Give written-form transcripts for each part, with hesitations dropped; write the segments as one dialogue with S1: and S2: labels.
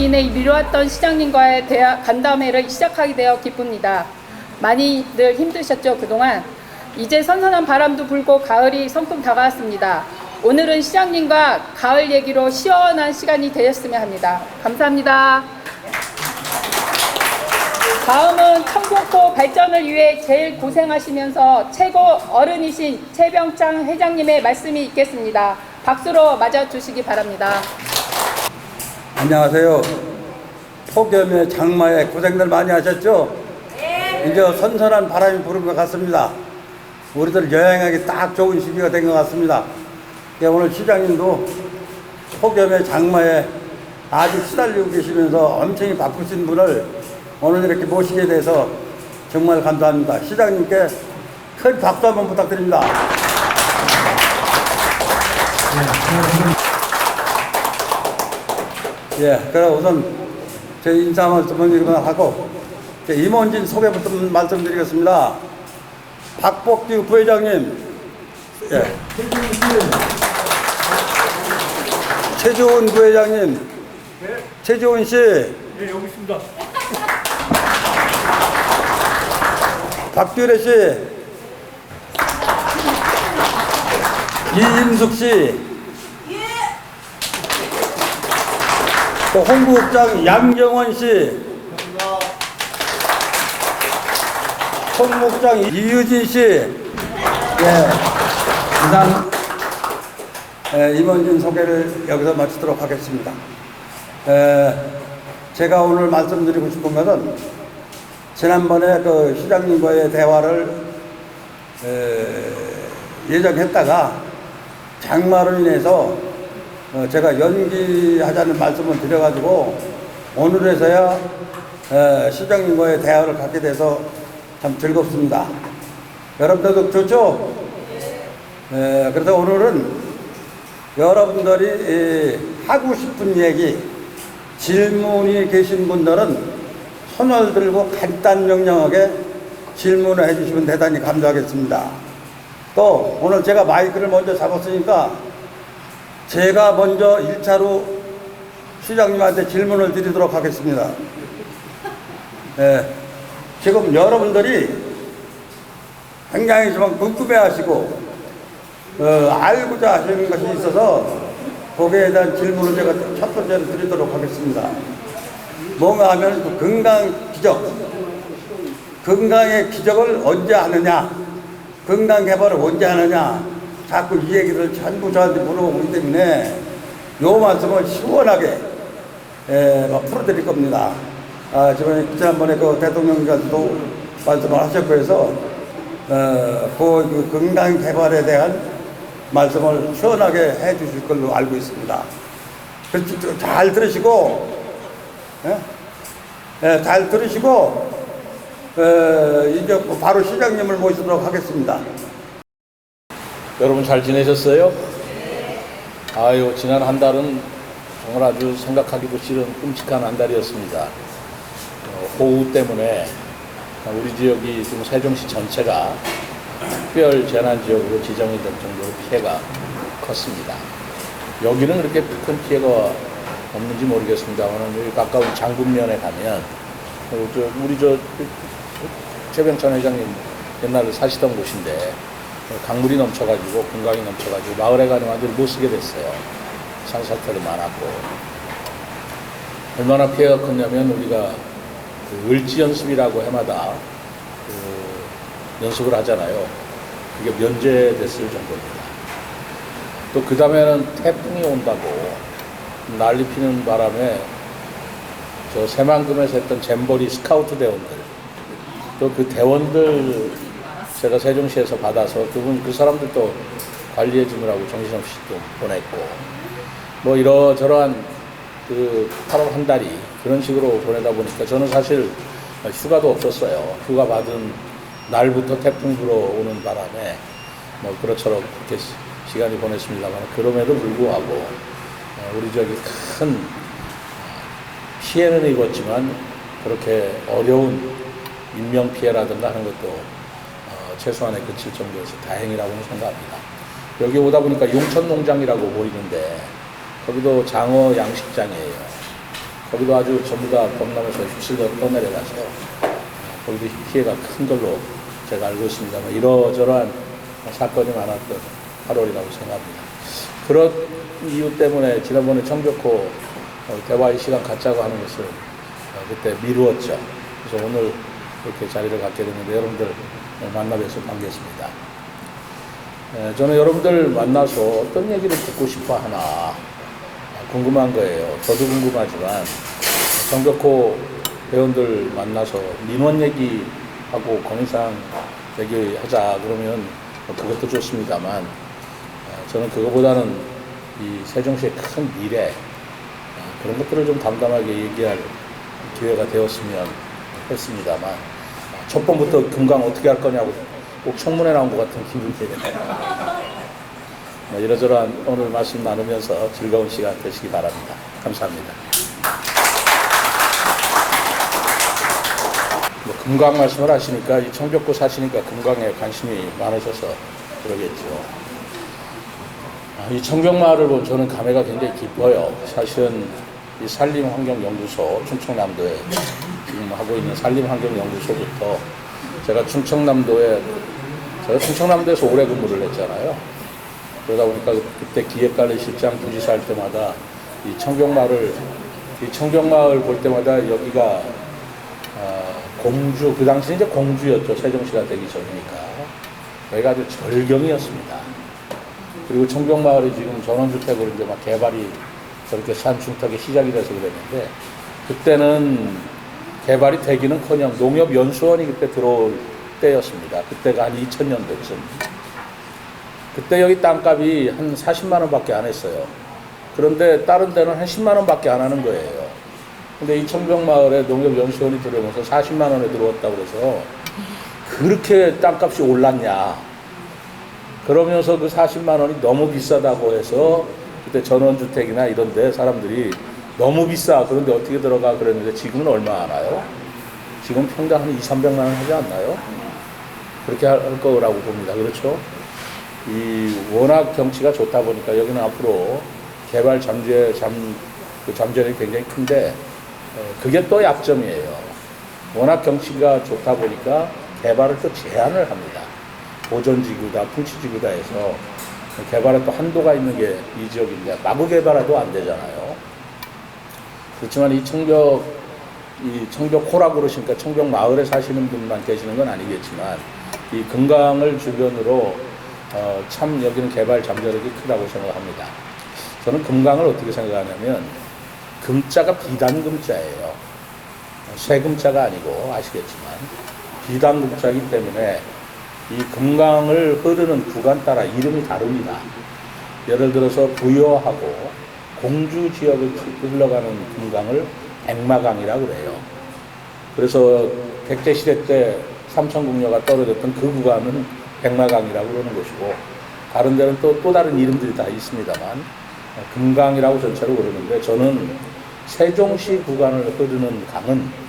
S1: 인해 미뤄왔던 시장님과의 간담회를 시작하게 되어 기쁩니다. 많이들 힘드셨죠, 그동안? 이제 선선한 바람도 불고 가을이 성큼 다가왔습니다. 오늘은 시장님과 가을 얘기로 시원한 시간이 되었으면 합니다. 감사합니다. 다음은 청국포 발전을 위해 제일 고생하시면서 최고 어른이신 최병창 회장님의 말씀이 있겠습니다. 박수로 맞아주시기 바랍니다.
S2: 안녕하세요. 폭염에 장마에 고생들 많이 하셨죠? 네. 이제 선선한 바람이 부는 것 같습니다. 우리들 여행하기 딱 좋은 시기가 된 것 같습니다. 오늘 시장님도 폭염에 장마에 아주 시달리고 계시면서 엄청 바쁘신 분을 오늘 이렇게 모시게 돼서 정말 감사합니다. 시장님께 큰 박수 한번 부탁드립니다. 그럼 우선 제 인사 말씀을 하고 임원진 소개부터 말씀드리겠습니다. 박복규 부회장님, 최주훈 부회장님, 최주훈 씨,
S3: 네, 여기 있습니다.
S2: 박규래 씨, 이임숙 씨, 또 홍보국장 양정원 씨, 홍보국장 이유진 씨, 이상 임원진 소개를 여기서 마치도록 하겠습니다. 제가 오늘 말씀드리고 싶은 것은 지난번에 그 시장님과의 대화를 예정했다가 장마로 인해서 제가 연기하자는 말씀을 드려가지고 오늘에서야 시장님과의 대화를 갖게 돼서 참 즐겁습니다. 여러분들도 좋죠? 그래서 오늘은 여러분들이 하고 싶은 얘기, 질문이 계신 분들은 손을 들고 간단 명령하게 질문을 해주시면 대단히 감사하겠습니다. 또 오늘 제가 마이크를 먼저 잡았으니까 제가 먼저 1차로 시장님한테 질문을 드리도록 하겠습니다. 지금 여러분들이 굉장히 좀 궁금해하시고 알고자 하시는 것이 있어서 거기에 대한 질문을 제가 첫 번째로 드리도록 하겠습니다. 뭔가 하면 그 건강 기적, 건강의 기적을 언제 하느냐, 건강 개발을 언제 하느냐, 자꾸 이 얘기를 전부 저한테 물어보기 때문에 요 말씀을 시원하게 풀어드릴 겁니다. 지난번에 그 대통령께서도 말씀을 하셨고 해서 그 건강 개발에 대한 말씀을 시원하게 해 주실 걸로 알고 있습니다. 그래서 잘 들으시고, 잘 들으시고, 이제 바로 시장님을 모시도록 하겠습니다.
S3: 여러분 잘 지내셨어요? 아유, 지난 한 달은 정말 아주 생각하기도 싫은 끔찍한 한 달이었습니다. 호우 때문에 우리 지역이 지금 세종시 전체가 특별 재난지역으로 지정이 될 정도로 피해가 컸습니다. 여기는 그렇게 큰 피해가 없는지 모르겠습니다만 여기 가까운 장군면에 가면 우리 최병찬 회장님 옛날에 사시던 곳인데 강물이 넘쳐가지고 금강이 넘쳐가지고 마을에 가는 완전히 못 쓰게 됐어요. 산사태도 많았고 얼마나 피해가 컸냐면 우리가 그 을지연습이라고 해마다 연습을 하잖아요. 그게 면제됐을 정도입니다. 또 그 다음에는 태풍이 온다고 난리 피는 바람에 저 새만금에서 했던 잼버리 스카우트 대원들, 또 그 대원들 제가 세종시에서 받아서 그 사람들도 관리해 주느라고 정신없이 또 보냈고, 뭐 이러저러한 그 8월 한 달이 그런 식으로 보내다 보니까 저는 사실 휴가도 없었어요. 휴가 받은 날부터 태풍 불어오는 바람에 뭐 그렇처럼 그렇게 시간이 보냈습니다만, 그럼에도 불구하고 우리 지역이 큰 피해는 입었지만 그렇게 어려운 인명피해라든가 하는 것도 최소한에 그칠 정도에서 다행이라고는 생각합니다. 여기 오다 보니까 용천농장이라고 보이는데 거기도 장어 양식장이에요. 거기도 아주 전부 다 범람에서 휩쓸려 떠내려가서 거기도 피해가 큰 걸로 제가 알고 있습니다만 이러저러한 사건이 많았던 8월이라고 생각합니다. 그런 이유 때문에 지난번에 청벽호 대화의 시간 갖자고 하는 것을 그때 미루었죠. 그래서 오늘 이렇게 자리를 갖게 됐는데 여러분들 만나 뵈서 반갑습니다. 저는 여러분들 만나서 어떤 얘기를 듣고 싶어 하나 궁금한 거예요. 저도 궁금하지만 청벽호 회원들 만나서 민원 얘기하고 건의사항 얘기하자 그러면 그것도 좋습니다만 저는 그거보다는 이 세종시의 큰 미래 그런 것들을 좀 담담하게 얘기할 기회가 되었으면 했습니다만 첫 번부터 금강 어떻게 할 거냐고 꼭 청문회 나온 것 같은 기분이 드네요. 이러저러한 오늘 말씀 나누면서 즐거운 시간 되시기 바랍니다. 감사합니다. 금강 말씀을 하시니까 이 청벽구 사시니까 금강에 관심이 많으셔서 그러겠죠. 이 청벽마을을 보면 저는 감회가 굉장히 깊어요. 사실은 이 산림환경연구소 충청남도에 지금 하고 있는 산림환경연구소부터 제가 충청남도에서 오래 근무를 했잖아요. 그러다 보니까 그때 기획관리실장 부지사 할 때마다 이 청벽마을 볼 때마다 여기가 공주, 그 당시 이제 공주였죠. 세종시가 되기 전이니까. 여기가 아주 절경이었습니다. 그리고 청벽마을이 지금 전원주택으로 이제 막 개발이 저렇게 산 중턱에 시작이 돼서 그랬는데, 그때는 개발이 되기는커녕 농협연수원이 그때 들어올 때였습니다. 그때가 한 2000년도쯤. 그때 여기 땅값이 한 40만 원밖에 안 했어요. 그런데 다른 데는 한 10만 원밖에 안 하는 거예요. 근데 이 청벽마을에 농협연수원이 들어오면서 40만 원에 들어왔다고 그래서 그렇게 땅값이 올랐냐. 그러면서 그 40만 원이 너무 비싸다고 해서 그때 전원주택이나 이런 데 사람들이 너무 비싸. 그런데 어떻게 들어가 그랬는데 지금은 얼마 하나요? 지금 평당 한 200~300만 원 하지 않나요? 그렇게 할 거라고 봅니다. 그렇죠? 이 워낙 경치가 좋다 보니까 여기는 앞으로 개발 잠재력이 굉장히 큰데 그게 또 약점이에요. 워낙 경치가 좋다 보니까 개발을 또 제한을 합니다. 보전지구다, 풍치지구다 해서 개발에 또 한도가 있는 게 이 지역인데 마구 개발해도 안 되잖아요. 그렇지만 이 청벽호라고 그러시니까 청벽 마을에 사시는 분만 계시는 건 아니겠지만 이 금강을 주변으로 참 여기는 개발 잠재력이 크다고 생각합니다. 저는 금강을 어떻게 생각하냐면 금자가 비단금자예요. 세금자가 아니고 아시겠지만 비단금자이기 때문에 이 금강을 흐르는 구간 따라 이름이 다릅니다. 예를 들어서 부여하고 공주 지역을 흘러가는 금강을 백마강이라고 그래요. 그래서 백제시대 때 삼천궁녀가 떨어졌던 그 구간은 백마강이라고 그러는 것이고 다른 데는 또 다른 이름들이 다 있습니다만 금강이라고 전체로 그러는데 저는 세종시 구간을 흐르는 강은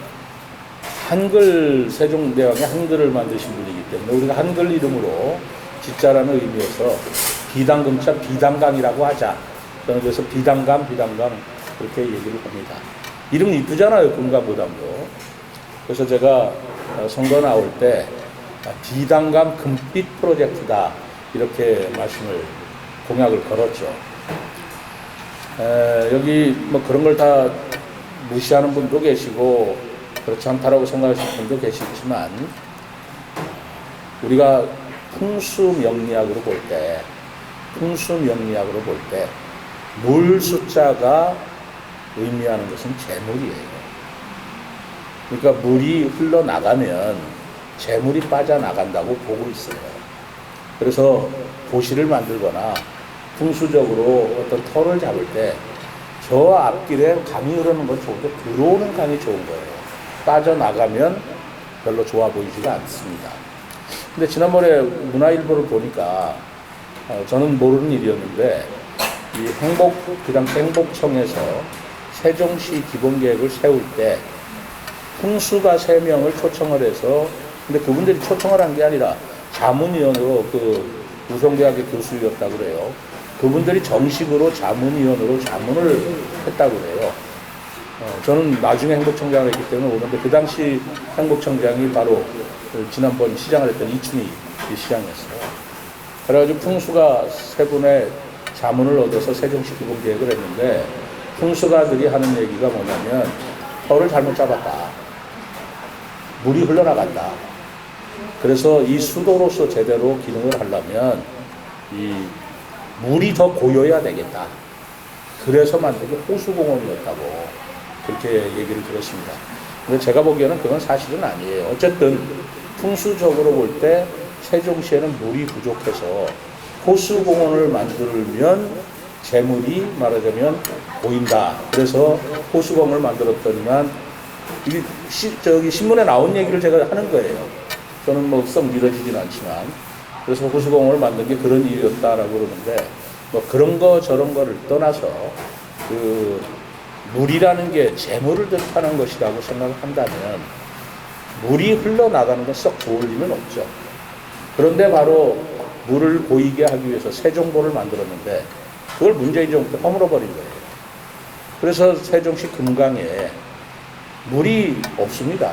S3: 한글, 세종대왕이 한글을 만드신 분이기 때문에 우리가 한글 이름으로 지자라는 의미에서 비단금자 비단강이라고 하자. 저는 그래서 비단강 그렇게 얘기를 합니다. 이름 이쁘잖아요, 금강보다도. 그래서 제가 선거 나올 때 비단강 금빛 프로젝트다 이렇게 공약을 걸었죠. 여기 뭐 그런 걸 다 무시하는 분도 계시고 그렇지 않다라고 생각하시는 분도 계시지만 우리가 풍수명리학으로 볼 때 물 숫자가 의미하는 것은 재물이에요. 그러니까 물이 흘러나가면 재물이 빠져나간다고 보고 있어요. 그래서 도시를 만들거나 풍수적으로 어떤 터를 잡을 때 저 앞길에 강이 흐르는 건 좋은데 들어오는 강이 좋은 거예요. 빠져나가면 별로 좋아 보이지가 않습니다. 근데 지난번에 문화일보를 보니까 저는 모르는 일이었는데 이 그 당시 행복청에서 세종시 기본계획을 세울 때 풍수가 3명을 초청을 해서 근데 그분들이 초청을 한 게 아니라 자문위원으로 우성대학의 교수였다고 그래요. 그분들이 정식으로 자문위원으로 자문을 했다고 그래요. 저는 나중에 행복청장을 했기 때문에 오는데 그 당시 행복청장이 바로 그 지난번 시장을 했던 이춘희 시장이었어요. 그래가지고 풍수가 세 분의 자문을 얻어서 세종시 기본 계획을 했는데 풍수가들이 하는 얘기가 뭐냐면 터를 잘못 잡았다. 물이 흘러나간다. 그래서 이 수도로서 제대로 기능을 하려면 이 물이 더 고여야 되겠다. 그래서 만든 게 호수공원이었다고 그렇게 얘기를 들었습니다. 근데 제가 보기에는 그건 사실은 아니에요. 어쨌든 풍수적으로 볼 때 세종시에는 물이 부족해서 호수공원을 만들면 재물이 말하자면 보인다. 그래서 호수공원을 만들었더니만 저기 신문에 나온 얘기를 제가 하는 거예요. 저는 뭐 썩 믿어지진 않지만 그래서 호수공원을 만든 게 그런 일이었다라고 그러는데 뭐 그런 거 저런 거를 떠나서 그 물이라는 게 재물을 뜻하는 것이라고 생각을 한다면 물이 흘러나가는 건 썩 좋을 리는 없죠. 그런데 바로 물을 보이게 하기 위해서 세종보를 만들었는데 그걸 문재인 정부 때 허물어버린 거예요. 그래서 세종시 금강에 물이 없습니다.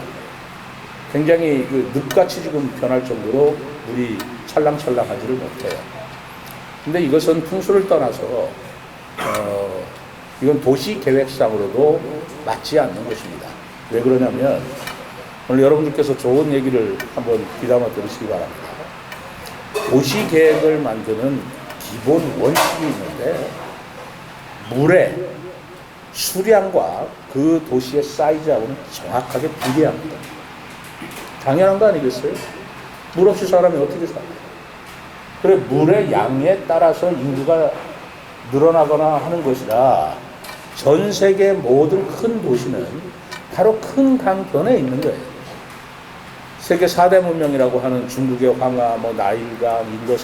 S3: 굉장히 그 늪같이 지금 변할 정도로 물이 찰랑찰랑하지를 못해요. 근데 이것은 풍수를 떠나서 이건 도시 계획상으로도 맞지 않는 것입니다. 왜 그러냐면 오늘 여러분들께서 좋은 얘기를 한번 귀담아 들으시기 바랍니다. 도시 계획을 만드는 기본 원칙이 있는데 물의 수량과 그 도시의 사이즈하고는 정확하게 비례합니다. 당연한 거 아니겠어요? 물 없이 사람이 어떻게 살아요? 그래 물의 양에 따라서 인구가 늘어나거나 하는 것이라 전 세계 모든 큰 도시는 바로 큰 강변에 있는 거예요. 세계 4대 문명이라고 하는 중국의 황하, 나일강, 인도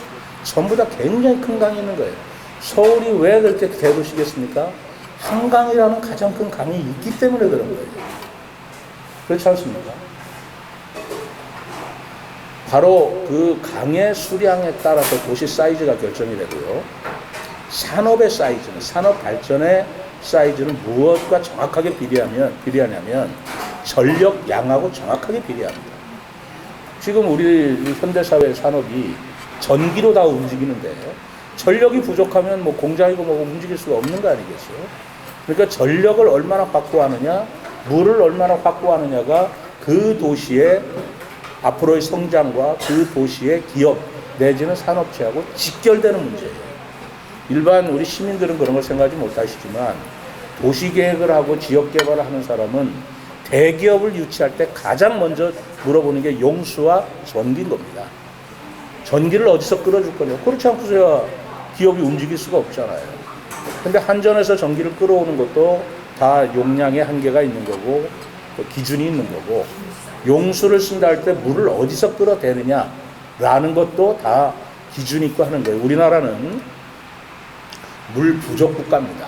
S3: 전부 다 굉장히 큰 강이 있는 거예요. 서울이 왜 그렇게 대도시겠습니까? 한강이라는 가장 큰 강이 있기 때문에 그런 거예요. 그렇지 않습니까? 바로 그 강의 수량에 따라서 도시 사이즈가 결정이 되고요. 산업의 사이즈는, 산업 발전의 사이즈는 무엇과 정확하게 비례하냐면 전력 양하고 정확하게 비례합니다. 지금 우리 현대사회 산업이 전기로 다 움직이는데 전력이 부족하면 뭐 공장이고 뭐고 움직일 수가 없는 거 아니겠어요? 그러니까 전력을 얼마나 확보하느냐, 물을 얼마나 확보하느냐가 그 도시의 앞으로의 성장과 그 도시의 기업 내지는 산업체하고 직결되는 문제예요. 일반 우리 시민들은 그런 걸 생각하지 못하시지만 도시계획을 하고 지역개발을 하는 사람은 대기업을 유치할 때 가장 먼저 물어보는 게 용수와 전기인 겁니다. 전기를 어디서 끌어줄 거냐. 그렇지 않고서야 기업이 움직일 수가 없잖아요. 근데 한전에서 전기를 끌어오는 것도 다 용량의 한계가 있는 거고 기준이 있는 거고 용수를 쓴다 할 때 물을 어디서 끌어대느냐라는 것도 다 기준이 있고 하는 거예요. 우리나라는 물 부족 국가입니다.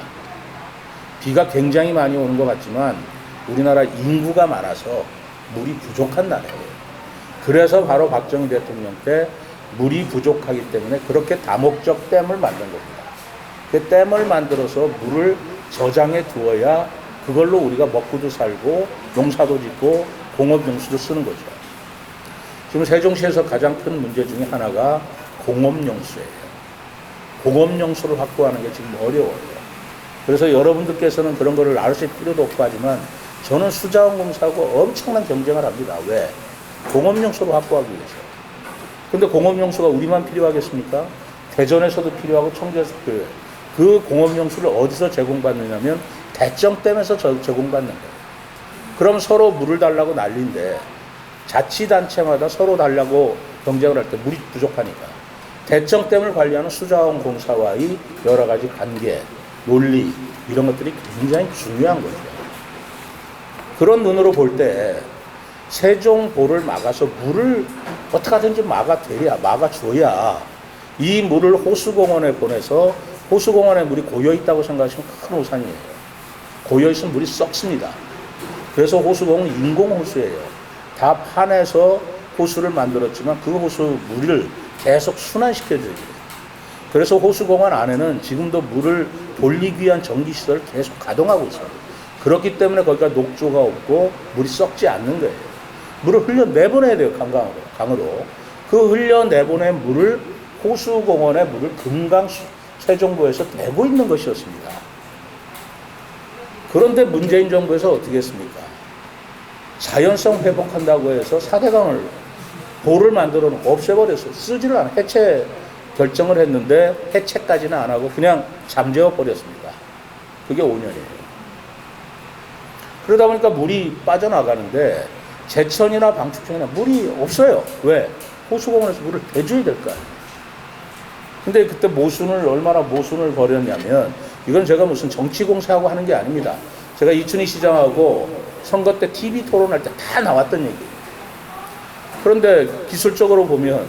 S3: 비가 굉장히 많이 오는 것 같지만 우리나라 인구가 많아서 물이 부족한 나라예요. 그래서 바로 박정희 대통령 때 물이 부족하기 때문에 그렇게 다목적 댐을 만든 겁니다. 그 댐을 만들어서 물을 저장해 두어야 그걸로 우리가 먹고도 살고 농사도 짓고 공업용수도 쓰는 거죠. 지금 세종시에서 가장 큰 문제 중에 하나가 공업용수예요. 공업용수를 확보하는 게 지금 어려워요. 그래서 여러분들께서는 그런 거를 아실 필요도 없고 하지만 저는 수자원공사하고 엄청난 경쟁을 합니다. 왜? 공업용수를 확보하기 위해서. 근데 공업용수가 우리만 필요하겠습니까? 대전에서도 필요하고 청주에서도 필요해요. 그 공업용수를 어디서 제공받느냐면 대청댐에서 제공받는 거예요. 그럼 서로 물을 달라고 난리인데 자치단체마다 서로 달라고 경쟁을 할 때 물이 부족하니까 대청댐을 관리하는 수자원공사와의 여러 가지 관계, 논리 이런 것들이 굉장히 중요한 거죠. 그런 눈으로 볼 때 세종보를 막아서 물을 어떻게 하든지 막아줘야 이 물을 호수공원에 보내서 호수공원에 물이 고여있다고 생각하시면 큰 오산이에요. 고여있으면 물이 썩습니다. 그래서 호수공원은 인공호수예요. 다 파내서 호수를 만들었지만 그 호수 물을 계속 순환시켜줘야 돼요. 그래서 호수공원 안에는 지금도 물을 돌리기 위한 전기시설을 계속 가동하고 있어요. 그렇기 때문에 거기가 녹조가 없고 물이 썩지 않는 거예요. 물을 흘려 내보내야 돼요, 강으로. 그 흘려 내보낸 물을 호수공원의 물을 금강 세종보에서 대고 있는 것이었습니다. 그런데 문재인 정부에서 어떻게 했습니까? 자연성 회복한다고 해서 4대강을 보를 만들어 놓고 없애버렸어요. 쓰지를 않아. 해체 결정을 했는데 해체까지는 안 하고 그냥 잠재워 버렸습니다. 그게 5년이에요. 그러다 보니까 물이 빠져나가는데 제천이나 방축청이나 물이 없어요. 왜? 호수공원에서 물을 대줘야 될 거 아니에요. 근데 그때 얼마나 모순을 벌였냐면, 이건 제가 무슨 정치공세하고 하는 게 아닙니다. 제가 이춘희 시장하고 선거 때 TV 토론할 때 다 나왔던 얘기예요. 그런데 기술적으로 보면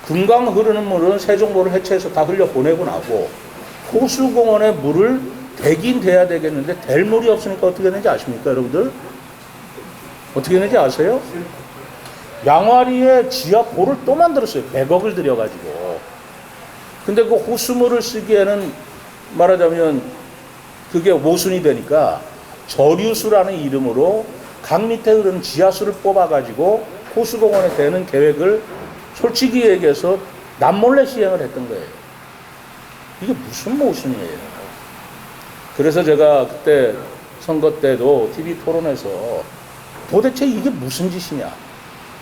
S3: 금강 흐르는 물은 세종보를 해체해서 다 흘려보내고 나고 호수공원에 물을 대긴 돼야 되겠는데 될 물이 없으니까 어떻게 되는지 아십니까, 여러분들? 어떻게 되는지 아세요? 양화리에 지하보를 또 만들었어요. 100억을 들여가지고. 근데 그 호수물을 쓰기에는 말하자면 그게 모순이 되니까 저류수라는 이름으로 강 밑에 흐르는 지하수를 뽑아가지고 호수공원에 대는 계획을 솔직히 얘기해서 남몰래 시행을 했던 거예요. 이게 무슨 모순이에요. 그래서 제가 그때 선거 때도 TV 토론에서 도대체 이게 무슨 짓이냐.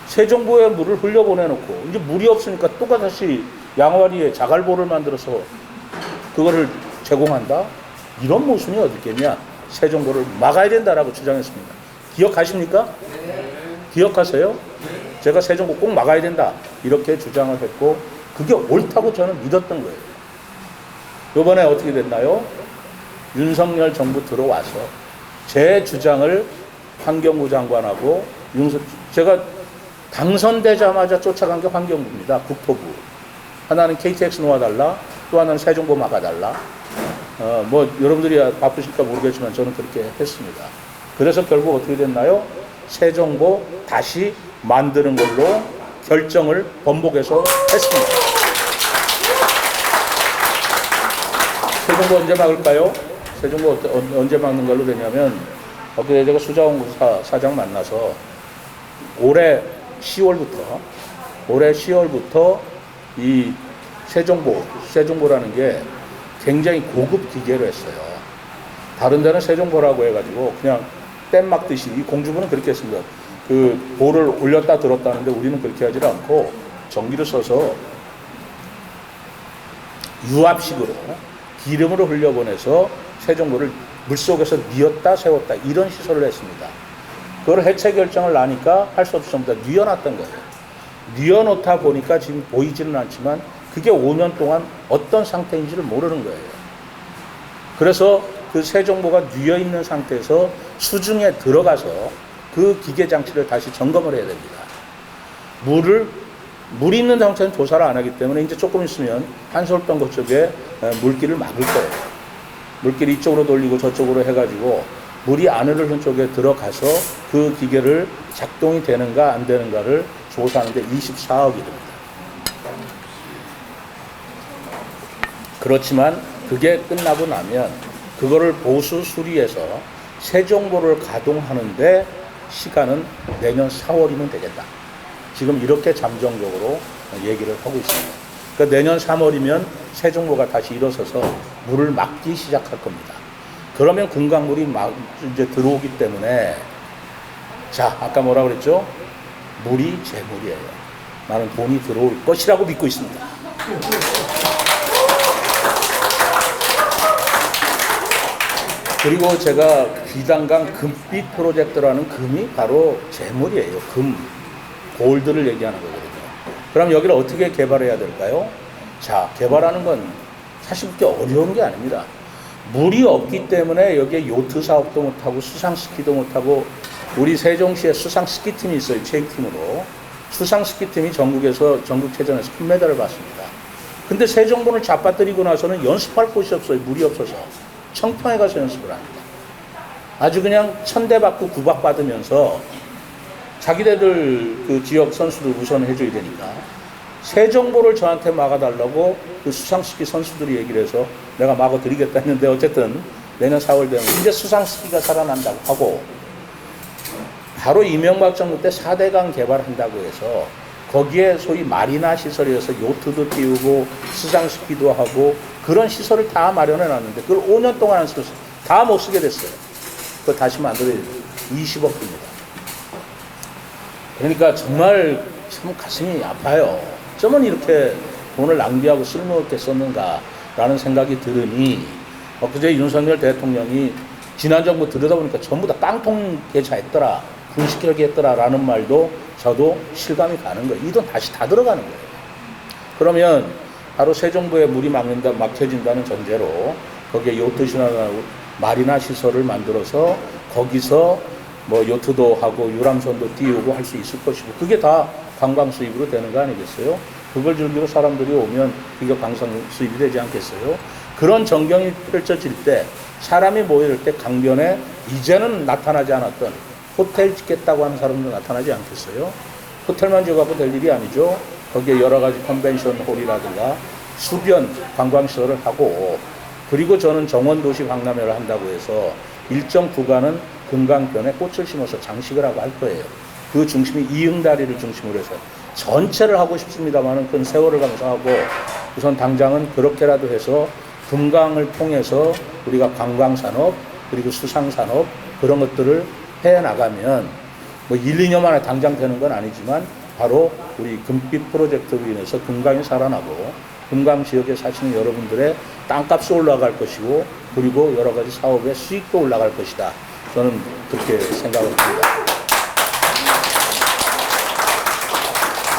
S3: 세종보에 물을 흘려보내놓고 이제 물이 없으니까 똑같이 양화리에 자갈보를 만들어서 그거를 제공한다? 이런 모순이 어디 있겠냐. 세종보를 막아야 된다라고 주장했습니다. 기억하십니까? 기억하세요? 제가 세종보 꼭 막아야 된다 이렇게 주장을 했고 그게 옳다고 저는 믿었던 거예요. 이번에 어떻게 됐나요? 윤석열 정부 들어와서 제 주장을 환경부 장관하고 제가 당선되자마자 쫓아간 게 환경부입니다. 국토부. 하나는 KTX 놓아달라, 또 하나는 세종보 막아달라. 여러분들이 바쁘실까 모르겠지만 저는 그렇게 했습니다. 그래서 결국 어떻게 됐나요? 세종보 다시 만드는 걸로 결정을 번복해서 했습니다. 세종보 언제 막을까요? 세종보 언제 막는 걸로 되냐면, 엊그제 제가 수자원 사장 만나서 올해 10월부터 이 세종보라는 게 굉장히 고급 기계로 했어요. 다른 데는 세종보라고 해가지고 그냥 댐 막듯이, 이 공주부는 그렇게 했습니다. 그 보를 올렸다 들었다 하는데 우리는 그렇게 하지 않고 전기를 써서 유압식으로 기름으로 흘려보내서 세종보를 물속에서 뉘었다 세웠다 이런 시설을 했습니다. 그걸 해체 결정을 나니까 할 수 없이 전부 다 뉘어놨던 거예요. 뉘어놓다 보니까 지금 보이지는 않지만 그게 5년 동안 어떤 상태인지를 모르는 거예요. 그래서 그 세종보가 뉘어있는 상태에서 수중에 들어가서 그 기계 장치를 다시 점검을 해야 됩니다. 물이 있는 상태는 조사를 안 하기 때문에 이제 조금 있으면 한솔병 쪽에 물길을 막을 거예요. 물길이 이쪽으로 돌리고 저쪽으로 해가지고 물이 안 흐르는 쪽에 들어가서 그 기계를 작동이 되는가 안 되는가를 조사하는데 24억이 됩니다. 그렇지만 그게 끝나고 나면 그거를 보수 수리해서 세종보를 가동하는데 시간은 내년 4월이면 되겠다. 지금 이렇게 잠정적으로 얘기를 하고 있습니다. 그러니까 내년 3월이면 세종보가 다시 일어서서 물을 막기 시작할 겁니다. 그러면 금강물이 막 이제 들어오기 때문에, 자, 아까 뭐라 그랬죠? 물이 재물이에요. 나는 돈이 들어올 것이라고 믿고 있습니다. 그리고 제가 비단강 금빛 프로젝트라는 금이 바로 재물이에요. 금, 골드를 얘기하는 거거든요. 그럼 여기를 어떻게 개발해야 될까요? 자, 개발하는 건 사실 그렇게 어려운 게 아닙니다. 물이 없기 때문에 여기에 요트 사업도 못하고 수상스키도 못하고, 우리 세종시에 수상스키팀이 있어요. 체육팀으로. 수상스키팀이 전국체전에서 금메달을 받습니다. 근데 세종보를 잡아뜨리고 나서는 연습할 곳이 없어요. 물이 없어서. 청평에 가서 연습을 합니다. 아주 그냥 천대받고 구박받으면서 자기네들 그 지역 선수들 우선 해줘야 되니까 세종보를 저한테 막아달라고 그 수상스키 선수들이 얘기를 해서 내가 막아드리겠다 했는데, 어쨌든 내년 4월 되면 이제 수상스키가 살아난다고 하고, 바로 이명박 정부 때 4대강 개발한다고 해서 거기에 소위 마리나 시설이어서 요트도 띄우고 수상스키도 하고 그런 시설을 다 마련해 놨는데 그걸 5년 동안 안 쓰고 다 못 쓰게 됐어요. 그거 다시 만들어야 돼요. 20억 듭니다. 그러니까 정말 참 가슴이 아파요. 어쩌면 이렇게 돈을 낭비하고 쓸모없게 썼는가라는 생각이 들으니, 엊그제 윤석열 대통령이 지난 정부 들여다보니까 전부 다 깡통 계좌했더라, 분식회계했더라라는 말도 저도 실감이 가는 거예요. 이 돈 다시 다 들어가는 거예요. 그러면 바로 새 정부에 물이 막혀진다는 전제로 거기에 요트시나 마리나 시설을 만들어서 거기서 뭐 요트도 하고 유람선도 띄우고 할 수 있을 것이고, 그게 다 관광 수입으로 되는 거 아니겠어요? 그걸 즐기러 사람들이 오면 그게 관광 수입이 되지 않겠어요? 그런 전경이 펼쳐질 때, 사람이 모일 때 강변에 이제는 나타나지 않았던 호텔 짓겠다고 하는 사람도 나타나지 않겠어요? 호텔만 지어갖고 될 일이 아니죠. 거기에 여러 가지 컨벤션 홀이라든가 수변 관광시설을 하고, 그리고 저는 정원도시 박람회를 한다고 해서 일정 구간은 금강변에 꽃을 심어서 장식을 하고 할 거예요. 그 중심이 이응다리를 중심으로 해서 전체를 하고 싶습니다만은 그건 세월을 감수하고, 우선 당장은 그렇게라도 해서 금강을 통해서 우리가 관광산업 그리고 수상산업 그런 것들을 해 나가면 뭐 1, 2년 만에 당장 되는 건 아니지만 바로 우리 금빛 프로젝트로 인해서 금강이 살아나고 금강 지역에 사시는 여러분들의 땅값이 올라갈 것이고, 그리고 여러 가지 사업의 수익도 올라갈 것이다. 저는 그렇게 생각을 합니다.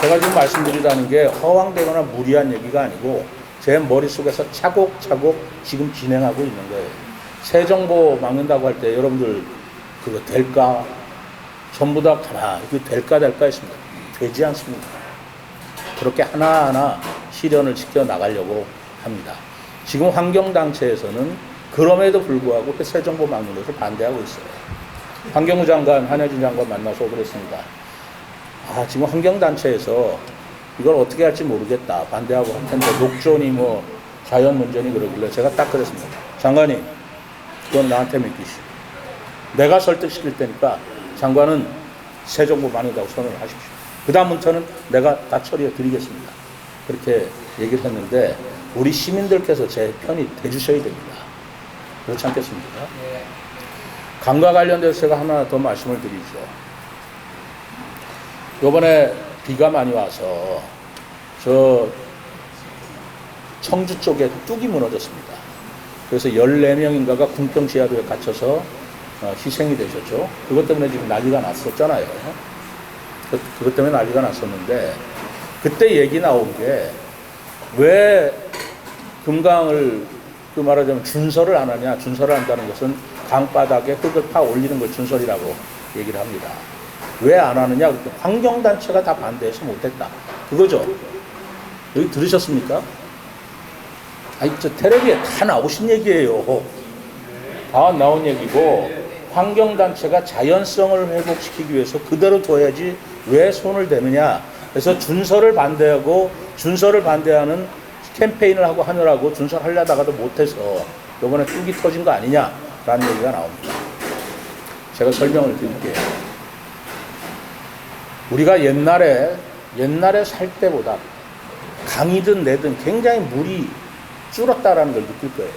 S3: 제가 지금 말씀드리라는 게 허황되거나 무리한 얘기가 아니고 제 머릿속에서 차곡차곡 지금 진행하고 있는 거예요. 새 정보 막는다고 할 때 여러분들 그거 될까? 전부 다 가만히 될까 했습니다. 되지 않습니다. 그렇게 하나하나 실현을 시켜 나가려고 합니다. 지금 환경단체에서는 그럼에도 불구하고 그 새 정보 막는 것을 반대하고 있어요. 환경부 장관, 한혜진 장관 만나서 그랬습니다. 지금 환경단체에서 이걸 어떻게 할지 모르겠다, 반대하고 할 텐데 녹조니 뭐 자연 문제니 그러길래 제가 딱 그랬습니다. 장관님, 그건 나한테 맡기시오. 내가 설득시킬 테니까 장관은 새 정보 막는다고 선언을 하십시오. 그 다음부터는 내가 다 처리해 드리겠습니다. 그렇게 얘기를 했는데 우리 시민들께서 제 편이 돼주셔야 됩니다. 그렇지 않겠습니까? 강과 관련돼서 제가 하나 더 말씀을 드리죠. 요번에 비가 많이 와서 저 청주 쪽에 뚝이 무너졌습니다. 그래서 14명인가가 궁평 지하도에 갇혀서 희생이 되셨죠. 그것 때문에 지금 난리가 났었잖아요. 그것 때문에 난리가 났었는데, 그때 얘기 나온 게 왜 금강을 그 말하자면 준설을 안 하냐. 준설을 한다는 것은 강바닥에 흙을 파 올리는 걸 준설이라고 얘기를 합니다. 왜 안 하느냐. 환경단체가 다 반대해서 못했다. 그거죠. 여기 들으셨습니까? 저 텔레비에 다 나오신 얘기예요. 다 나온 얘기고, 환경단체가 자연성을 회복시키기 위해서 그대로 둬야지 왜 손을 대느냐. 그래서 준설을 반대하고 준설을 반대하는 캠페인을 하고 하느라고 준설하려다가도 못해서 이번에 뚝이 터진 거 아니냐라는 얘기가 나옵니다. 제가 설명을 드릴게요. 우리가 옛날에 살 때보다 강이든 내든 굉장히 물이 줄었다라는 걸 느낄 거예요.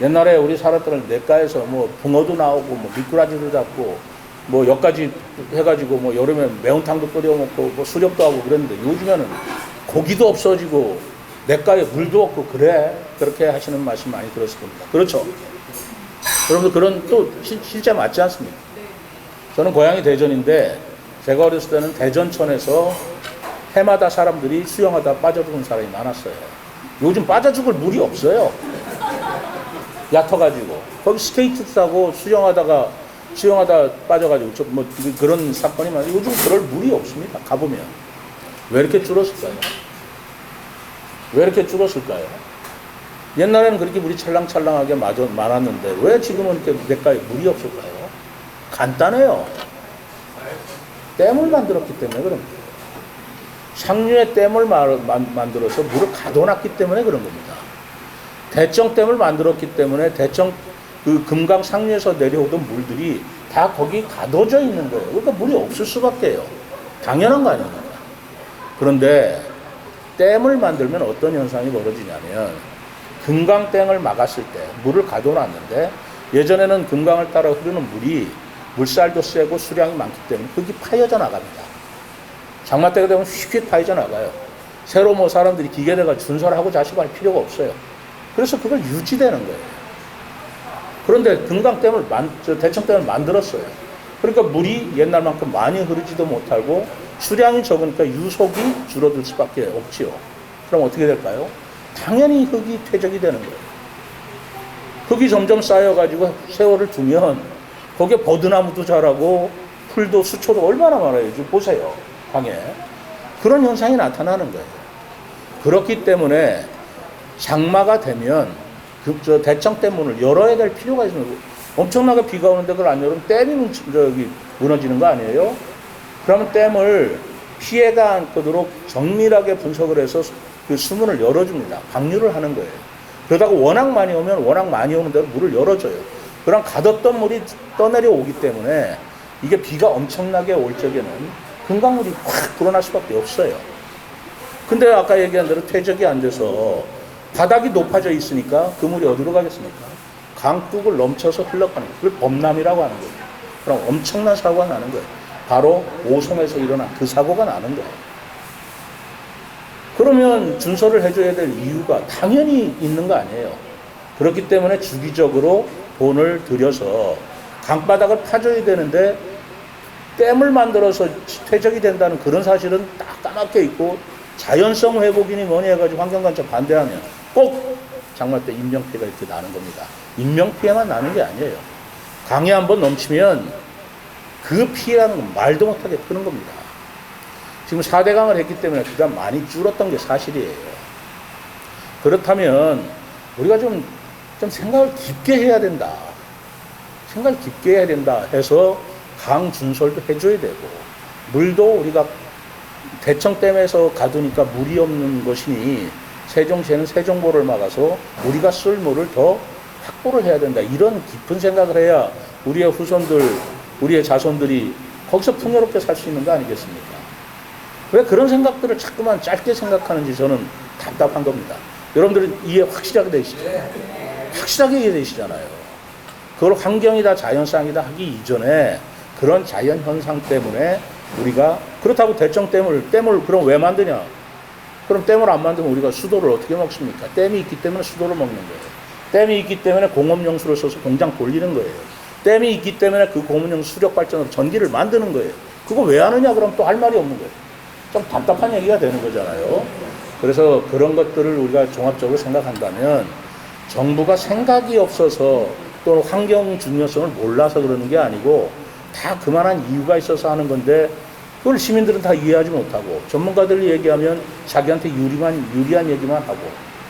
S3: 옛날에 우리 살았던 냇가에서 뭐 붕어도 나오고 뭐 미꾸라지도 잡고 뭐 여기까지 해가지고 뭐 여름에 매운탕도 끓여 먹고 뭐 수렵도 하고 그랬는데, 요즘에는 고기도 없어지고 냇가에 물도 없고 그렇게 하시는 말씀 많이 들었을 겁니다. 그렇죠? 여러분들 그런 또 실제 맞지 않습니까? 저는 고향이 대전인데 제가 어렸을 때는 대전천에서 해마다 사람들이 수영하다 빠져 죽은 사람이 많았어요. 요즘 빠져 죽을 물이 없어요. 얕아가지고 거기 스케이트 타고 수영하다 빠져가지고 뭐 그런 사건이 많아요. 요즘 그럴 물이 없습니다. 가보면. 왜 이렇게 줄었을까요? 옛날에는 그렇게 물이 찰랑찰랑하게 많았는데 왜 지금은 이렇게 냇가에 물이 없을까요? 간단해요. 댐을 만들었기 때문에 그런 거예요. 상류에 댐을 만들어서 물을 가둬놨기 때문에 그런 겁니다. 대청댐을 만들었기 때문에 대청 그 금강 상류에서 내려오던 물들이 다 거기 가둬져 있는 거예요. 그러니까 물이 없을 수밖에요. 당연한 거 아닙니까? 그런데 댐을 만들면 어떤 현상이 벌어지냐면 금강댐을 막았을 때 물을 가둬놨는데 예전에는 금강을 따라 흐르는 물이 물살도 세고 수량이 많기 때문에 흙이 파여져 나갑니다. 장마 때가 되면 휙휙 파여져 나가요. 새로 뭐 사람들이 기계대가 준설하고 자식할 필요가 없어요. 그래서 그걸 유지되는 거예요. 그런데 금강댐을 대청댐을 만들었어요. 그러니까 물이 옛날만큼 많이 흐르지도 못하고 수량이 적으니까 유속이 줄어들 수밖에 없지요. 그럼 어떻게 될까요? 당연히 흙이 퇴적이 되는 거예요. 흙이 점점 쌓여가지고 세월을 두면 거기에 버드나무도 자라고 풀도 수초도 얼마나 많아요. 지금 보세요. 강에. 그런 현상이 나타나는 거예요. 그렇기 때문에 장마가 되면 대청댐 문을 열어야 될 필요가 있습니다. 엄청나게 비가 오는데 그걸 안 열으면 댐이 무너지는 거 아니에요? 그러면 댐을 피해가 않도록 정밀하게 분석을 해서 그 수문을 열어줍니다. 방류를 하는 거예요. 그러다가 워낙 많이 오면 워낙 많이 오는 대로 물을 열어줘요. 그럼 가뒀던 물이 떠내려 오기 때문에 이게 비가 엄청나게 올 적에는 금강물이 확 불어날 수밖에 없어요. 근데 아까 얘기한 대로 퇴적이 안 돼서 바닥이 높아져 있으니까 그 물이 어디로 가겠습니까? 강둑을 넘쳐서 흘러가는 거예요. 그걸 범람이라고 하는 거예요. 그럼 엄청난 사고가 나는 거예요. 바로 오송에서 일어난 그 사고가 나는 거예요. 그러면 준설을 해줘야 될 이유가 당연히 있는 거 아니에요. 그렇기 때문에 주기적으로 돈을 들여서 강바닥을 파줘야 되는데 댐을 만들어서 퇴적이 된다는 그런 사실은 딱 까맣게 있고 자연성 회복이니 뭐니 해가지고 환경단체 반대하면 꼭 장마 때 인명피해가 이렇게 나는 겁니다. 인명피해만 나는 게 아니에요. 강이 한번 넘치면 그 피해라는 건 말도 못하게 크는 겁니다. 지금 4대강을 했기 때문에 비가 많이 줄었던 게 사실이에요. 그렇다면 우리가 좀 생각을 깊게 해야 된다. 생각을 깊게 해야 된다 해서 강 준설도 해줘야 되고 물도 우리가 대청댐에서 가두니까 물이 없는 것이니 세종시에는 세종보를 막아서 우리가 쓸 물을 더 확보를 해야 된다. 이런 깊은 생각을 해야 우리의 후손들, 우리의 자손들이 거기서 풍요롭게 살 수 있는 거 아니겠습니까? 왜 그런 생각들을 자꾸만 짧게 생각하는지 저는 답답한 겁니다. 여러분들은 이해 확실하게 되시죠? 확실하게 이해되시잖아요. 그걸 환경이다 자연상이다 하기 이전에 그런 자연현상 때문에 우리가 그렇다고 대청댐을 그럼 왜 만드냐? 그럼 댐을 안 만들면 우리가 수도를 어떻게 먹습니까? 댐이 있기 때문에 수도를 먹는 거예요. 댐이 있기 때문에 공업용수를 써서 공장 돌리는 거예요. 댐이 있기 때문에 그 공업용수 수력발전으로 전기를 만드는 거예요. 그거 왜 하느냐? 그럼 또 할 말이 없는 거예요. 좀 답답한 얘기가 되는 거잖아요. 그래서 그런 것들을 우리가 종합적으로 생각한다면 정부가 생각이 없어서 또 환경 중요성을 몰라서 그러는 게 아니고 다 그만한 이유가 있어서 하는 건데 그걸 시민들은 다 이해하지 못하고 전문가들이 얘기하면 자기한테 유리한 얘기만 하고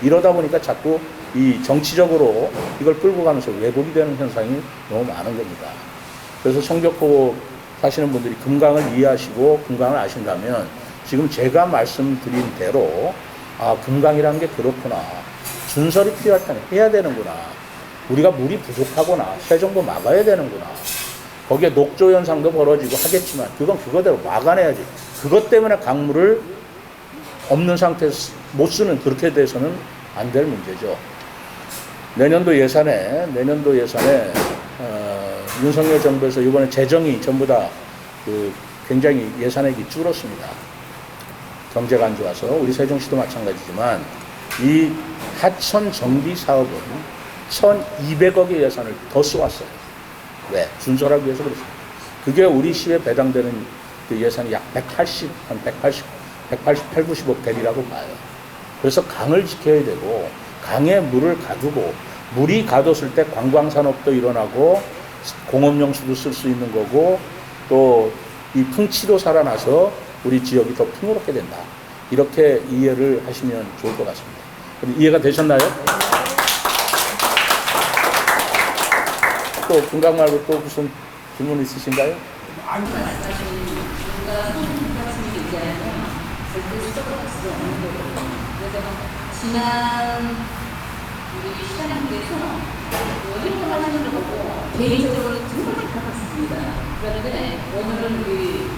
S3: 이러다 보니까 자꾸 이 정치적으로 이걸 끌고 가면서 왜곡이 되는 현상이 너무 많은 겁니다. 그래서 성벽포 사시는 분들이 금강을 이해하시고 금강을 아신다면 지금 제가 말씀드린 대로 아 금강이라는 게 그렇구나. 준설이 필요할 때는 해야 되는구나. 우리가 물이 부족하거나 세정도 막아야 되는구나. 거기에 녹조 현상도 벌어지고 하겠지만 그건 그거대로 막아내야지. 그것 때문에 강물을 없는 상태에서 못 쓰는 그렇게 돼서는 안 될 문제죠. 내년도 예산에 윤석열 정부에서 이번에 재정이 전부 다 굉장히 예산액이 줄었습니다. 경제가 안 좋아서 우리 세종시도 마찬가지지만 이 하천 정비 사업은 1,200억의 예산을 더 쏘았어요. 왜? 준설하기 위해서 그렇습니다. 그게 우리 시에 배당되는 그 예산이 약 188, 90억 대리라고 봐요. 그래서 강을 지켜야 되고 강에 물을 가두고 물이 가뒀을 때 관광산업도 일어나고 공업용수도 쓸 수 있는 거고 또 이 풍치도 살아나서 우리 지역이 더 풍요롭게 된다. 이렇게 이해를 하시면 좋을 것 같습니다. 이해가 되셨나요? 또 금강 말고 또 무슨 질문 있으신가요?
S4: 지난 우리 시장님께서 행동하시는 거 보고 개인적으로 정말 안타깝습니다. 그런데 오늘은 우리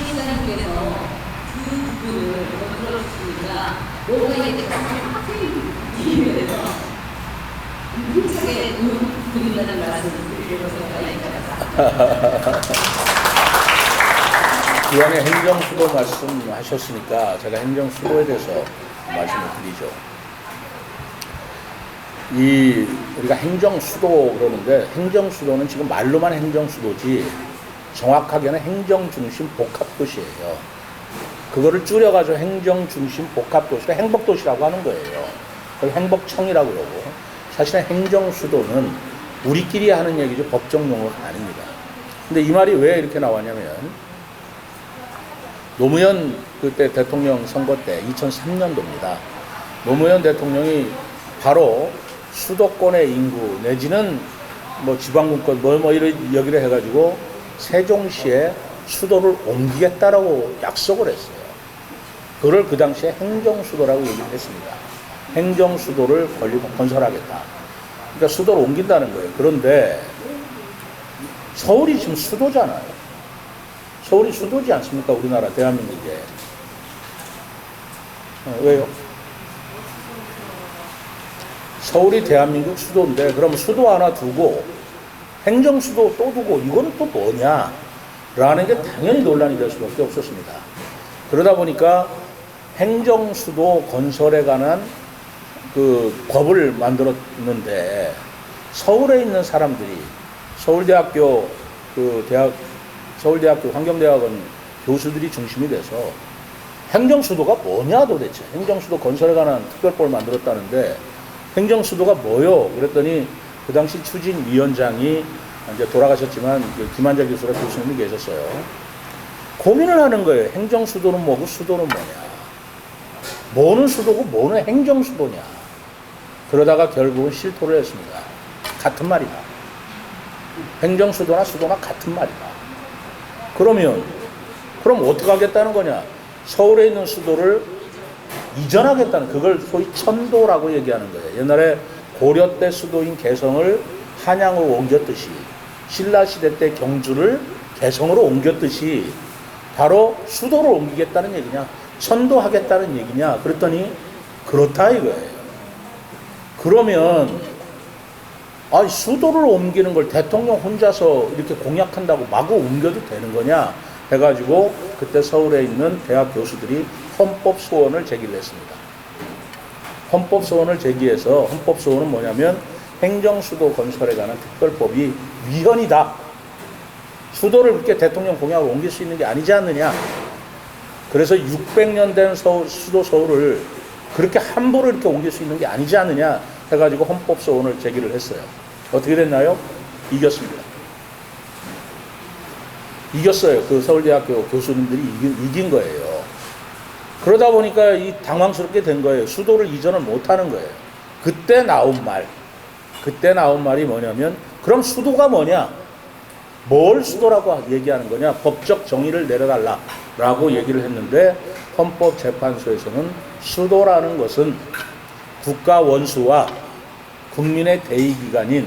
S4: 시장님께서 그 부분을 못 들어주시니까 뭔가 이제 확실히 돼서 힘차게 드린다는 말씀을 드리려고 생각합니다.
S3: 이번에 행정수도 말씀하셨으니까 제가 행정수도에 대해서 말씀을 드리죠. 우리가 행정수도 그러는데 행정수도는 지금 말로만 행정수도지 정확하게는 행정중심 복합도시예요. 그거를 줄여가지고 행정중심 복합도시가 행복도시라고 하는 거예요. 그걸 행복청이라고 그러고 사실은 행정수도는 우리끼리 하는 얘기죠. 법정 용어가 아닙니다. 근데 이 말이 왜 이렇게 나왔냐면 노무현 그때 대통령 선거 때 2003년도입니다. 노무현 대통령이 바로 수도권의 인구 내지는 뭐 지방분권 이런 여기를 해가지고 세종시에 수도를 옮기겠다라고 약속을 했어요. 그걸 그 당시에 행정수도라고 얘기를 했습니다. 행정수도를 건설하겠다. 그러니까 수도를 옮긴다는 거예요. 그런데 서울이 지금 수도잖아요. 서울이 수도지 않습니까? 우리나라 대한민국에. 왜요? 서울이 대한민국 수도인데 그럼 수도 하나 두고 행정수도 또 두고 이거는 또 뭐냐? 라는 게 당연히 논란이 될 수밖에 없었습니다. 그러다 보니까 행정수도 건설에 관한 그 법을 만들었는데 서울에 있는 사람들이 서울대학교 환경대학원 교수들이 중심이 돼서 행정수도가 뭐냐 도대체 행정수도 건설에 관한 특별법을 만들었다는데 행정수도가 뭐요? 그랬더니 그 당시 추진위원장이 이제 돌아가셨지만 김한자 교수가 교수님이 계셨어요. 고민을 하는 거예요. 행정수도는 뭐고 수도는 뭐냐. 뭐는 수도고 뭐는 행정수도냐. 그러다가 결국은 실토를 했습니다. 같은 말이다. 행정수도나 수도나 같은 말이다. 그럼 어떻게 하겠다는 거냐. 서울에 있는 수도를 이전하겠다는 그걸 소위 천도라고 얘기하는 거예요. 옛날에 고려 때 수도인 개성을 한양으로 옮겼듯이 신라시대 때 경주를 개성으로 옮겼듯이 바로 수도를 옮기겠다는 얘기냐 천도하겠다는 얘기냐 그랬더니 그렇다 이거예요. 그러면 수도를 옮기는 걸 대통령 혼자서 이렇게 공약한다고 마구 옮겨도 되는 거냐 해가지고 그때 서울에 있는 대학 교수들이 헌법소원을 제기를 했습니다. 헌법소원을 제기해서 헌법소원은 뭐냐면 행정수도 건설에 관한 특별법이 위헌이다. 수도를 그렇게 대통령 공약으로 옮길 수 있는 게 아니지 않느냐. 그래서 600년 된 수도 서울을 그렇게 함부로 이렇게 옮길 수 있는 게 아니지 않느냐 해가지고 헌법소원을 제기를 했어요. 어떻게 됐나요? 이겼습니다. 이겼어요. 그 서울대학교 교수님들이 이긴 거예요. 그러다 보니까 이 당황스럽게 된 거예요. 수도를 이전을 못하는 거예요. 그때 나온 말이 뭐냐면 그럼 수도가 뭐냐? 뭘 수도라고 얘기하는 거냐? 법적 정의를 내려달라라고 얘기를 했는데 헌법재판소에서는 수도라는 것은 국가 원수와 국민의 대의기관인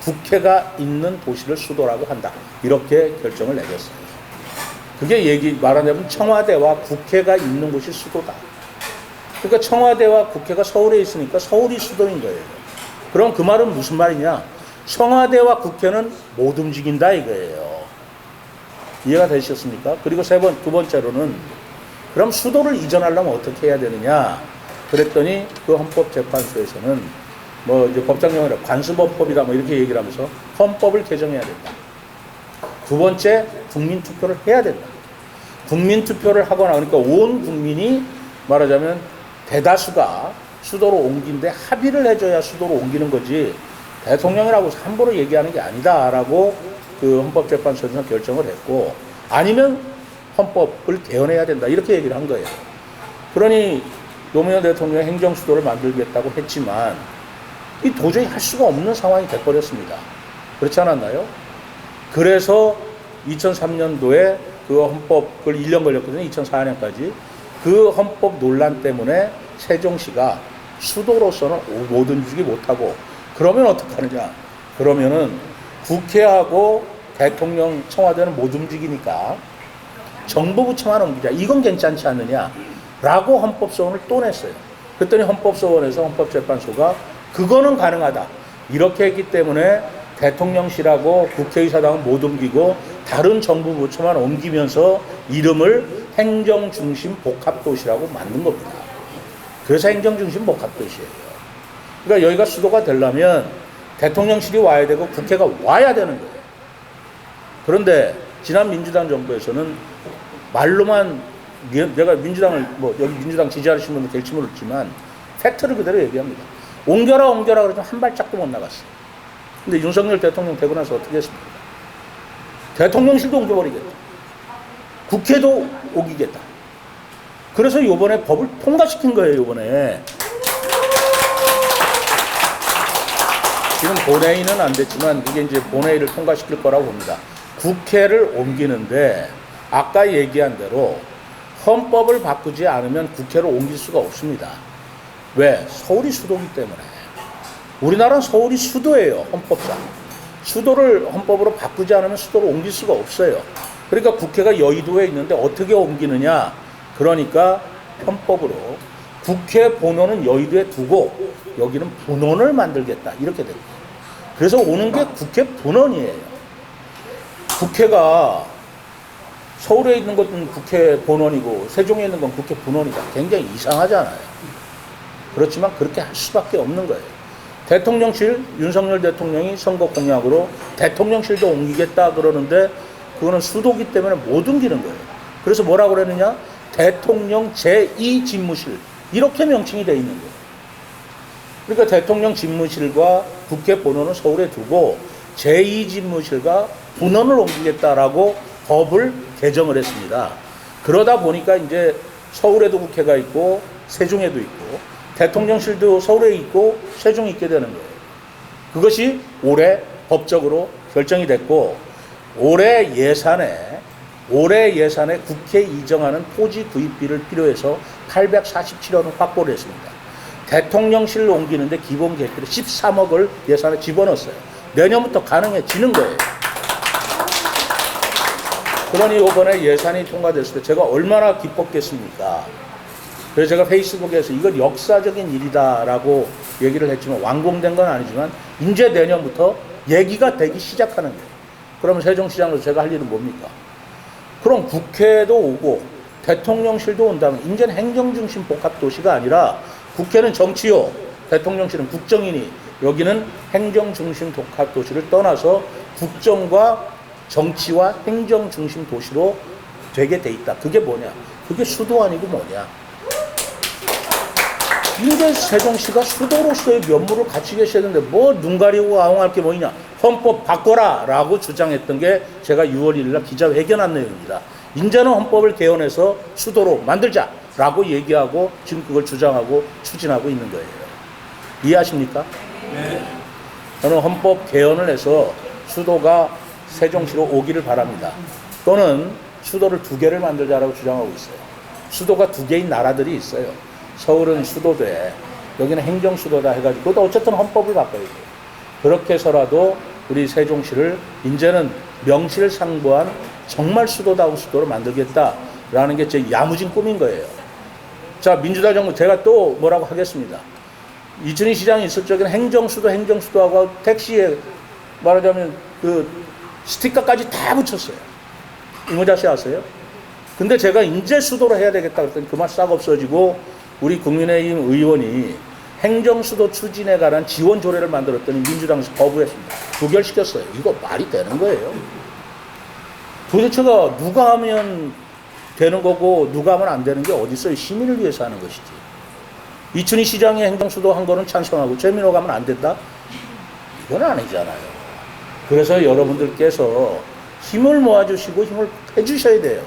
S3: 국회가 있는 도시를 수도라고 한다. 이렇게 결정을 내렸어요. 그게 말하자면 청와대와 국회가 있는 곳이 수도다. 그러니까 청와대와 국회가 서울에 있으니까 서울이 수도인 거예요. 그럼 그 말은 무슨 말이냐? 청와대와 국회는 못 움직인다 이거예요. 이해가 되셨습니까? 그리고 두 번째로는 그럼 수도를 이전하려면 어떻게 해야 되느냐? 그랬더니 그 헌법재판소에서는 이제 법장용어라 관습헌법이다 이렇게 얘기를 하면서 헌법을 개정해야 된다. 두 번째, 국민투표를 해야 된다. 국민투표를 하거나 그러니까 온 국민이 말하자면 대다수가 수도로 옮긴데 합의를 해줘야 수도로 옮기는 거지 대통령이라고 함부로 얘기하는 게 아니다라고 그 헌법재판소에서 결정을 했고 아니면 헌법을 개헌해야 된다 이렇게 얘기를 한 거예요. 그러니 노무현 대통령이 행정수도를 만들겠다고 했지만 이 도저히 할 수가 없는 상황이 돼버렸습니다. 그렇지 않았나요? 그래서 2003년도에 그 헌법, 그걸 1년 걸렸거든요. 2004년까지. 그 헌법 논란 때문에 세종시가 수도로서는 못 움직이지 못하고 그러면 어떡하느냐? 그러면은 국회하고 대통령 청와대는 못 움직이니까 정부 부처만 옮기자. 이건 괜찮지 않느냐? 라고 헌법소원을 또 냈어요. 그랬더니 헌법소원에서 헌법재판소가 그거는 가능하다. 이렇게 했기 때문에 대통령실하고 국회의사당은 못 옮기고 다른 정부 부처만 옮기면서 이름을 행정중심 복합도시라고 만든 겁니다. 그래서 행정중심 복합도시예요. 그러니까 여기가 수도가 되려면 대통령실이 와야 되고 국회가 와야 되는 거예요. 그런데 지난 민주당 정부에서는 말로만 내가 민주당을 여기 민주당 지지하시는 분들 될지 모르지만 팩트를 그대로 얘기합니다. 옮겨라 그러지만 한 발짝도 못 나갔어요. 근데 윤석열 대통령 되고 나서 어떻게 했습니까? 대통령실도 옮겨버리겠다. 국회도 옮기겠다. 그래서 요번에 법을 통과시킨 거예요, 요번에. 지금 본회의는 안 됐지만 이게 이제 본회의를 통과시킬 거라고 봅니다. 국회를 옮기는데 아까 얘기한 대로 헌법을 바꾸지 않으면 국회를 옮길 수가 없습니다. 왜? 서울이 수도이기 때문에. 우리나라는 서울이 수도예요, 헌법상. 수도를 헌법으로 바꾸지 않으면 수도를 옮길 수가 없어요. 그러니까 국회가 여의도에 있는데 어떻게 옮기느냐? 그러니까 헌법으로 국회 본원은 여의도에 두고 여기는 분원을 만들겠다. 이렇게 됩니다. 그래서 오는 게 국회 분원이에요. 국회가 서울에 있는 것은 국회 본원이고 세종에 있는 건 국회 분원이다. 굉장히 이상하잖아요. 그렇지만 그렇게 할 수밖에 없는 거예요. 대통령실, 윤석열 대통령이 선거 공약으로 대통령실도 옮기겠다 그러는데 그거는 수도기 때문에 못 옮기는 거예요. 그래서 뭐라고 그랬느냐? 대통령 제2집무실 이렇게 명칭이 되어 있는 거예요. 그러니까 대통령 집무실과 국회 본원을 서울에 두고 제2집무실과 분원을 옮기겠다라고 법을 개정을 했습니다. 그러다 보니까 이제 서울에도 국회가 있고 세종에도 있고 대통령실도 서울에 있고 세종에 있게 되는 거예요. 그것이 올해 법적으로 결정이 됐고 올해 예산에 국회 이정하는 토지 구입비를 필요해서 847억을 확보를 했습니다. 대통령실로 옮기는데 기본 계획으로 13억을 예산에 집어넣었어요. 내년부터 가능해지는 거예요. 그러니 이번에 예산이 통과됐을 때 제가 얼마나 기뻤겠습니까? 그래서 제가 페이스북에서 이건 역사적인 일이다라고 얘기를 했지만 완공된 건 아니지만 이제 내년부터 얘기가 되기 시작하는 거예요. 그러면 세종시장으로 제가 할 일은 뭡니까? 그럼 국회도 오고 대통령실도 온다면 이제는 행정중심 복합도시가 아니라 국회는 정치요, 대통령실은 국정이니 여기는 행정중심 복합도시를 떠나서 국정과 정치와 행정중심 도시로 되게 돼 있다. 그게 뭐냐? 그게 수도 아니고 뭐냐? 이제 세종시가 수도로서의 면모를 갖추게 해야 되는데 뭐 눈 가리고 아웅할 게 뭐냐? 헌법 바꿔라 라고 주장했던 게 제가 6월 1일 날 기자회견한 내용입니다. 이제는 헌법을 개헌해서 수도로 만들자 라고 얘기하고 지금 그걸 주장하고 추진하고 있는 거예요. 이해하십니까? 네. 저는 헌법 개헌을 해서 수도가 세종시로 오기를 바랍니다. 또는 수도를 2개를 만들자라고 주장하고 있어요. 수도가 2개인 나라들이 있어요. 서울은 수도대, 여기는 행정수도다 해가지고 그것도 어쨌든 헌법을 바꿔야 돼요. 그렇게 해서라도 우리 세종시를 이제는 명실상부한 정말 수도다운 수도로 만들겠다라는 게 제 야무진 꿈인 거예요. 자, 민주당 정부 제가 또 뭐라고 하겠습니다. 이춘희 시장이 있을 적에는 행정수도하고 택시에 말하자면 그 스티커까지 다 붙였어요. 이모자 씨 아세요? 근데 제가 인제 수도로 해야 되겠다 그랬더니 그 말 싹 없어지고 우리 국민의힘 의원이 행정수도 추진에 관한 지원 조례를 만들었더니 민주당에서 거부했습니다. 부결시켰어요. 이거 말이 되는 거예요? 도대체가 누가 하면 되는 거고 누가 하면 안 되는 게 어디 있어요? 시민을 위해서 하는 것이지. 이춘희 시장이 행정수도 한 거는 찬성하고 최민호가 하면 안 된다? 이건 아니잖아요. 그래서 여러분들께서 힘을 모아주시고 힘을 해주셔야 돼요.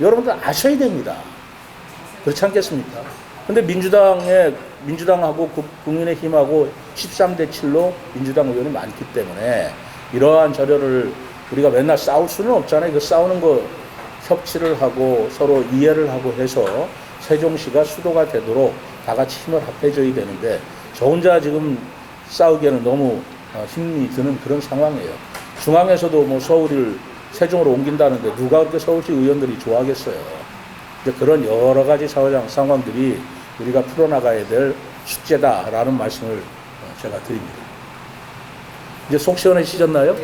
S3: 여러분들 아셔야 됩니다. 그렇지 않겠습니까? 근데 민주당하고 국민의힘하고 13대 7로 민주당 의원이 많기 때문에 이러한 자료를 우리가 맨날 싸울 수는 없잖아요. 그 싸우는 거 협치를 하고 서로 이해를 하고 해서 세종시가 수도가 되도록 다 같이 힘을 합해줘야 되는데 저 혼자 지금 싸우기에는 너무 힘이 드는 그런 상황이에요. 중앙에서도 뭐 서울을 세종으로 옮긴다는데 누가 그렇게 서울시 의원들이 좋아하겠어요. 이제 그런 여러 가지 사회적 상황들이 우리가 풀어나가야 될 숙제다라는 말씀을 제가 드립니다. 이제 속 시원해지셨나요?